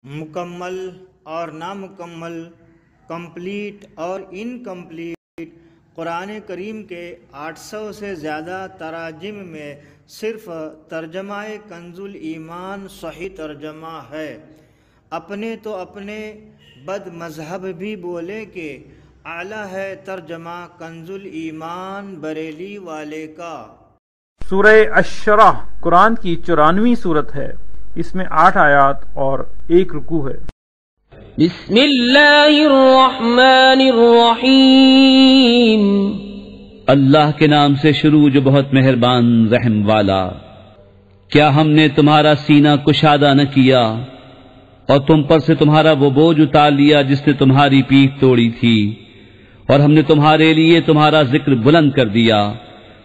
مکمل اور نامکمل، کمپلیٹ اور انکمپلیٹ، قرآن کریم کے 800 سے زیادہ تراجم میں صرف ترجمہ کنز الایمان صحیح ترجمہ ہے۔ اپنے تو اپنے بد مذہب بھی بولے کہ اعلیٰ ہے ترجمہ کنز الایمان بریلی والے کا۔ سورہ الشرح قرآن کی 94ویں سورت ہے۔ اس میں 8 آیات اور 1 رکوع ہے۔ بسم اللہ الرحمن الرحیم، اللہ کے نام سے شروع جو بہت مہربان رحم والا۔ کیا ہم نے تمہارا سینہ کشادہ نہ کیا اور تم پر سے تمہارا وہ بوجھ اتار لیا جس نے تمہاری پیٹھ توڑی تھی، اور ہم نے تمہارے لیے تمہارا ذکر بلند کر دیا،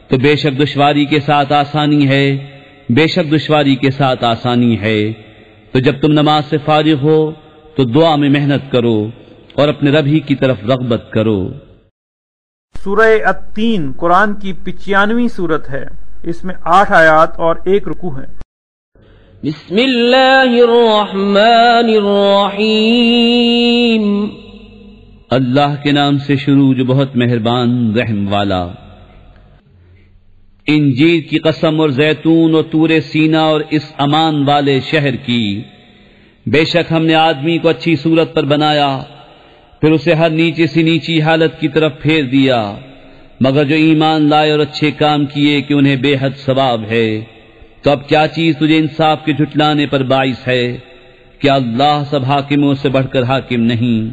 تو بے شک دشواری کے ساتھ آسانی ہے، بے شک دشواری کے ساتھ آسانی ہے۔ تو جب تم نماز سے فارغ ہو تو دعا میں محنت کرو اور اپنے رب ہی کی طرف رغبت کرو۔ سورہ التین قرآن کی 95ویں سورت ہے۔ اس میں 8 آیات اور 1 رکوع ہے۔ بسم اللہ الرحمن الرحیم، اللہ کے نام سے شروع جو بہت مہربان رحم والا۔ انجیر کی قسم اور زیتون اور طور سینہ اور اس امان والے شہر کی، بے شک ہم نے آدمی کو اچھی صورت پر بنایا، پھر اسے ہر نیچے سے نیچی حالت کی طرف پھیر دیا، مگر جو ایمان لائے اور اچھے کام کیے کہ انہیں بے حد ثواب ہے۔ تو اب کیا چیز تجھے انصاف کے جھٹلانے پر باعث ہے؟ کہ اللہ سب حاکموں سے بڑھ کر حاکم نہیں۔